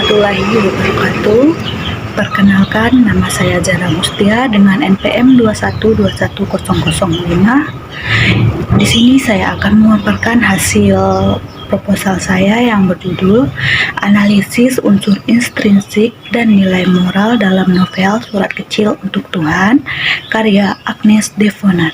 warahmatullahi wabarakatuh. Perkenalkan, nama saya Zara Mustia dengan NPM 2121005. Di sini saya akan memaparkan hasil proposal saya yang berjudul Analisis Unsur Intrinsik dan Nilai Moral dalam Novel Surat Kecil untuk Tuhan, karya Agnes Devonar.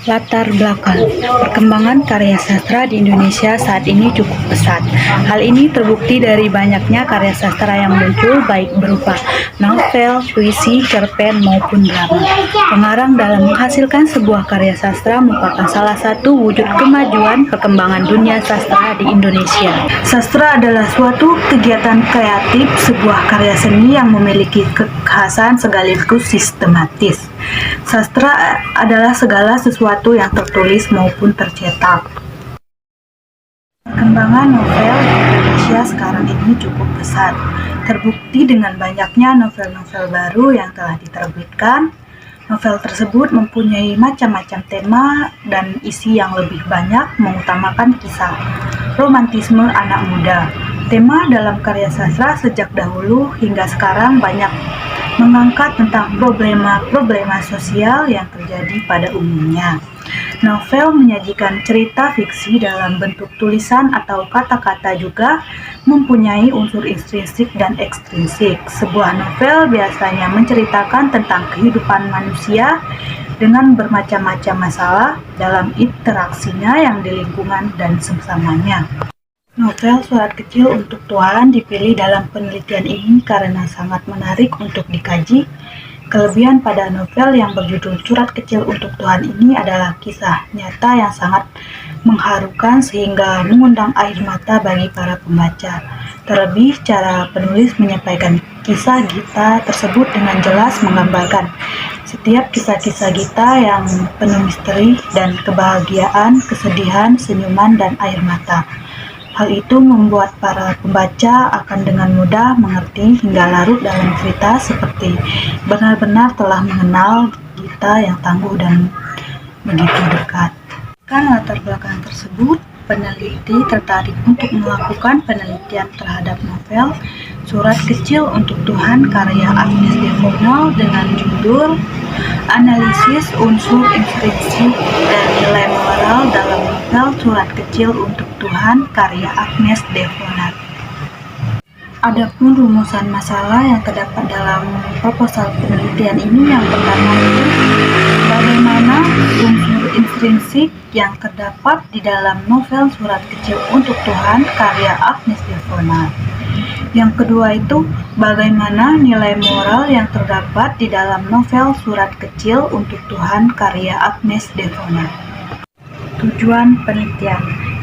Latar belakang perkembangan karya sastra di Indonesia saat ini cukup pesat. Hal ini terbukti dari banyaknya karya sastra yang muncul, baik berupa novel, puisi, cerpen, maupun drama. Pengarang dalam menghasilkan sebuah karya sastra merupakan salah satu wujud kemajuan perkembangan dunia sastra di Indonesia. Sastra adalah suatu kegiatan kreatif, sebuah karya seni yang memiliki kekhasan sekaligus sistematis. Sastra adalah segala sesuatu yang tertulis maupun tercetak. Perkembangan novel di Indonesia sekarang ini cukup pesat, terbukti dengan banyaknya novel-novel baru yang telah diterbitkan. Novel tersebut mempunyai macam-macam tema dan isi yang lebih banyak, mengutamakan kisah romantisme anak muda. Tema dalam karya sastra sejak dahulu hingga sekarang banyak mengangkat tentang problema-problema sosial yang terjadi pada umumnya. Novel menyajikan cerita fiksi dalam bentuk tulisan atau kata-kata, juga mempunyai unsur intrinsik dan ekstrinsik. Sebuah novel biasanya menceritakan tentang kehidupan manusia dengan bermacam-macam masalah dalam interaksinya yang di lingkungan dan sesamanya. Novel Surat Kecil untuk Tuhan dipilih dalam penelitian ini karena sangat menarik untuk dikaji. Kelebihan pada novel yang berjudul Surat Kecil untuk Tuhan ini adalah kisah nyata yang sangat mengharukan sehingga mengundang air mata bagi para pembaca. Terlebih, cara penulis menyampaikan kisah Gita tersebut dengan jelas menggambarkan setiap kisah-kisah Gita yang penuh misteri dan kebahagiaan, kesedihan, senyuman, dan air mata. Hal itu membuat para pembaca akan dengan mudah mengerti hingga larut dalam cerita, seperti benar-benar telah mengenal Gita yang tangguh dan begitu dekat. Kan latar belakang tersebut, peneliti tertarik untuk melakukan penelitian terhadap novel Surat Kecil untuk Tuhan karya Agnes Devonar dengan judul Analisis Unsur Intrinsik dan Nilai Moral dalam Novel Surat Kecil untuk Tuhan karya Agnes Devonar. Adapun rumusan masalah yang terdapat dalam proposal penelitian ini, yang pertama itu bagaimana unsur intrinsik yang terdapat di dalam novel Surat Kecil untuk Tuhan karya Agnes Devonar. Yang kedua itu bagaimana nilai moral yang terdapat di dalam novel Surat Kecil untuk Tuhan karya Agnes Devonar. Tujuan penelitian.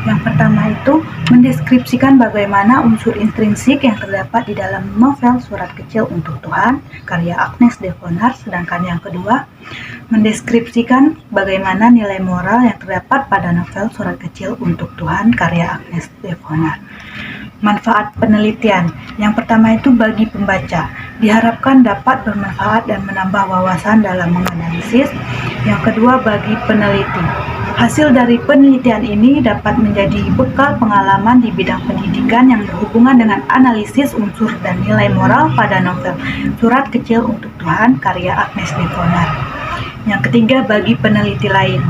Yang pertama itu mendeskripsikan bagaimana unsur intrinsik yang terdapat di dalam novel Surat Kecil untuk Tuhan karya Agnes Devonar, sedangkan yang kedua mendeskripsikan bagaimana nilai moral yang terdapat pada novel Surat Kecil untuk Tuhan karya Agnes Devonar. Manfaat penelitian. Yang pertama itu bagi pembaca, diharapkan dapat bermanfaat dan menambah wawasan dalam menganalisis. Yang kedua bagi peneliti, hasil dari penelitian ini dapat menjadi bekal pengalaman di bidang pendidikan yang berhubungan dengan analisis unsur dan nilai moral pada novel Surat Kecil untuk Tuhan karya Agnes Devonar. Yang ketiga bagi peneliti lain,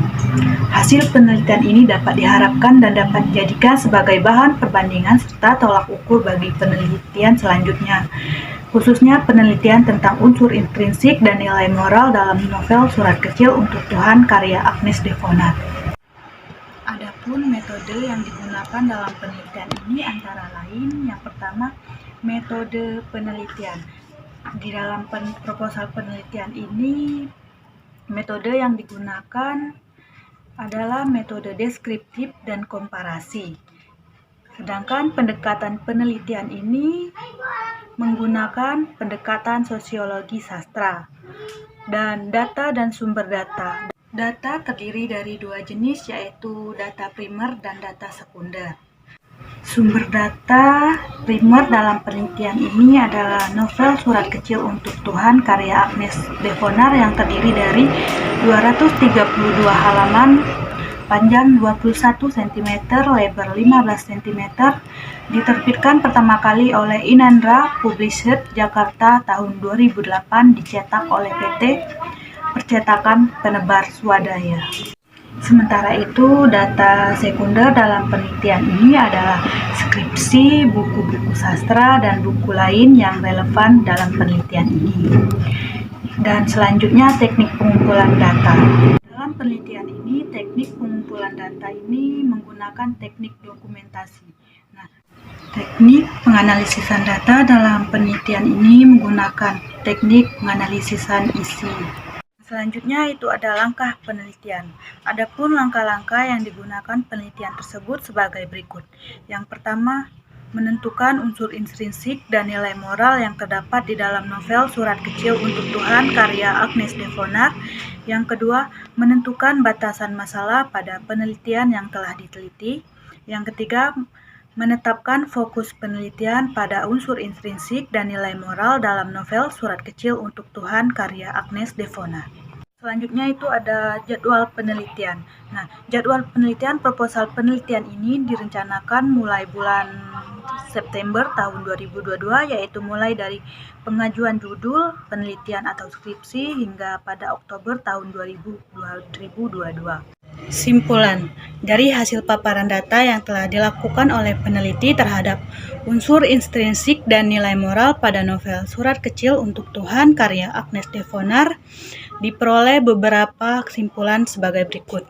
hasil penelitian ini dapat diharapkan dan dapat dijadikan sebagai bahan perbandingan serta tolak ukur bagi penelitian selanjutnya, khususnya penelitian tentang unsur intrinsik dan nilai moral dalam novel Surat Kecil untuk Tuhan karya Agnes Devonar. Adapun metode yang digunakan dalam penelitian ini antara lain, yang pertama metode penelitian. Di dalam proposal penelitian ini, metode yang digunakan adalah metode deskriptif dan komparasi. Sedangkan pendekatan penelitian ini menggunakan pendekatan sosiologi sastra dan data dan sumber data. Data terdiri dari dua jenis, yaitu data primer dan data sekunder. Sumber data primer dalam penelitian ini adalah novel Surat Kecil untuk Tuhan karya Agnes Devonar yang terdiri dari 232 halaman panjang 21 cm, lebar 15 cm, diterbitkan pertama kali oleh Inandra Publishers Jakarta tahun 2008, dicetak oleh PT Percetakan Penebar Swadaya. Sementara itu, data sekunder dalam penelitian ini adalah skripsi, buku-buku sastra, dan buku lain yang relevan dalam penelitian ini. Dan selanjutnya, teknik pengumpulan data. Dalam penelitian ini, teknik pengumpulan data ini menggunakan teknik dokumentasi. Nah, teknik penganalisisan data dalam penelitian ini menggunakan teknik penganalisisan isi. Selanjutnya itu ada langkah penelitian. Adapun langkah-langkah yang digunakan penelitian tersebut sebagai berikut. Yang pertama, menentukan unsur intrinsik dan nilai moral yang terdapat di dalam novel Surat Kecil untuk Tuhan karya Agnes Devonar. Yang kedua, menentukan batasan masalah pada penelitian yang telah diteliti. Yang ketiga, menetapkan fokus penelitian pada unsur intrinsik dan nilai moral dalam novel Surat Kecil untuk Tuhan karya Agnes Devonar. Selanjutnya itu ada jadwal penelitian. Nah, jadwal penelitian, proposal penelitian ini direncanakan mulai bulan September tahun 2022, yaitu mulai dari pengajuan judul, penelitian atau skripsi hingga pada Oktober tahun 2022. Simpulan, dari hasil paparan data yang telah dilakukan oleh peneliti terhadap unsur intrinsik dan nilai moral pada novel Surat Kecil untuk Tuhan karya Agnes Devonar, diperoleh beberapa kesimpulan sebagai berikut.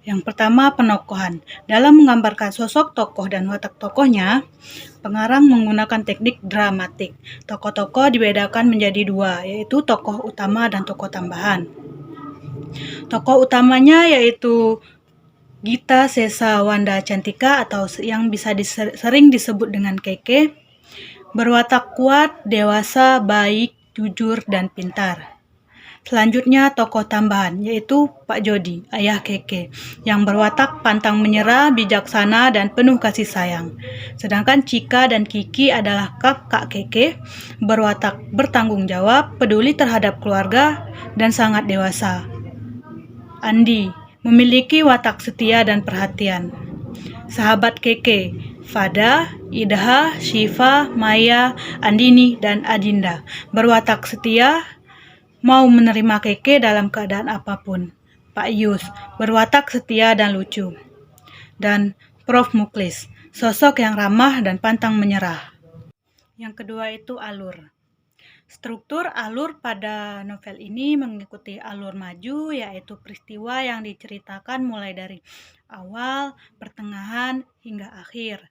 Yang pertama, penokohan. Dalam menggambarkan sosok tokoh dan watak tokohnya, pengarang menggunakan teknik dramatik. Tokoh-tokoh dibedakan menjadi dua, yaitu tokoh utama dan tokoh tambahan. Tokoh utamanya yaitu Gita Sesa Wanda Cantika atau yang bisa sering disebut dengan Keke, berwatak kuat, dewasa, baik, jujur, dan pintar. Selanjutnya tokoh tambahan yaitu Pak Jody, ayah Keke, yang berwatak pantang menyerah, bijaksana, dan penuh kasih sayang. Sedangkan Cika dan Kiki adalah kakak Keke, berwatak bertanggung jawab, peduli terhadap keluarga, dan sangat dewasa. Andi memiliki watak setia dan perhatian. Sahabat Keke, Fada, Idha, Shiva, Maya, Andini, dan Adinda, berwatak setia, mau menerima Keke dalam keadaan apapun. Pak Yus, berwatak setia dan lucu. Dan Prof. Muklis, sosok yang ramah dan pantang menyerah. Yang kedua itu alur. Struktur alur pada novel ini mengikuti alur maju, yaitu peristiwa yang diceritakan mulai dari awal, pertengahan, hingga akhir.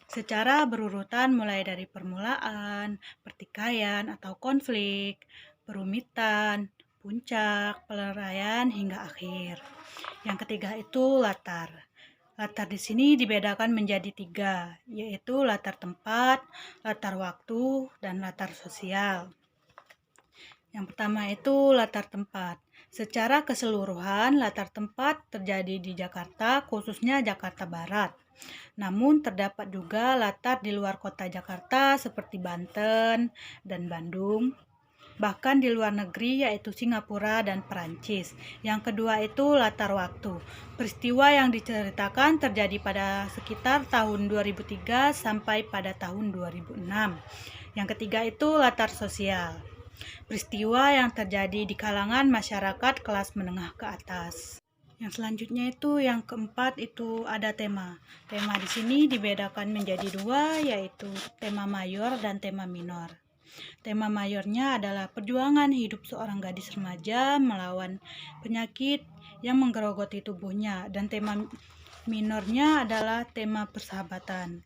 Secara berurutan mulai dari permulaan, pertikaian atau konflik, perumitan, puncak, peleraian, hingga akhir. Yang ketiga itu latar. Latar di sini dibedakan menjadi tiga, yaitu latar tempat, latar waktu, dan latar sosial. Yang pertama itu latar tempat. Secara keseluruhan, latar tempat terjadi di Jakarta, khususnya Jakarta Barat. Namun terdapat juga latar di luar kota Jakarta seperti Banten dan Bandung. Bahkan di luar negeri yaitu Singapura dan Perancis. Yang kedua itu latar waktu. Peristiwa yang diceritakan terjadi pada sekitar tahun 2003 sampai pada tahun 2006. Yang ketiga itu latar sosial. Peristiwa yang terjadi di kalangan masyarakat kelas menengah ke atas. Yang selanjutnya itu yang keempat itu ada tema. Tema di sini dibedakan menjadi dua, yaitu tema mayor dan tema minor. Tema mayornya adalah perjuangan hidup seorang gadis remaja melawan penyakit yang menggerogoti tubuhnya, dan tema minornya adalah tema persahabatan,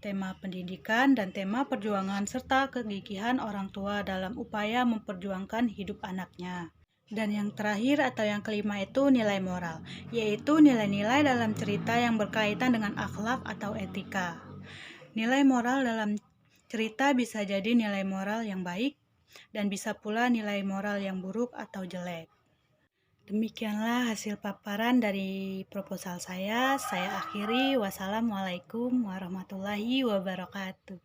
tema pendidikan, dan tema perjuangan serta kegigihan orang tua dalam upaya memperjuangkan hidup anaknya. Dan yang terakhir atau yang kelima itu nilai moral, yaitu nilai-nilai dalam cerita yang berkaitan dengan akhlak atau etika. Nilai moral dalam cerita bisa jadi nilai moral yang baik dan bisa pula nilai moral yang buruk atau jelek. Demikianlah hasil paparan dari proposal saya. Saya akhiri. Wassalamualaikum warahmatullahi wabarakatuh.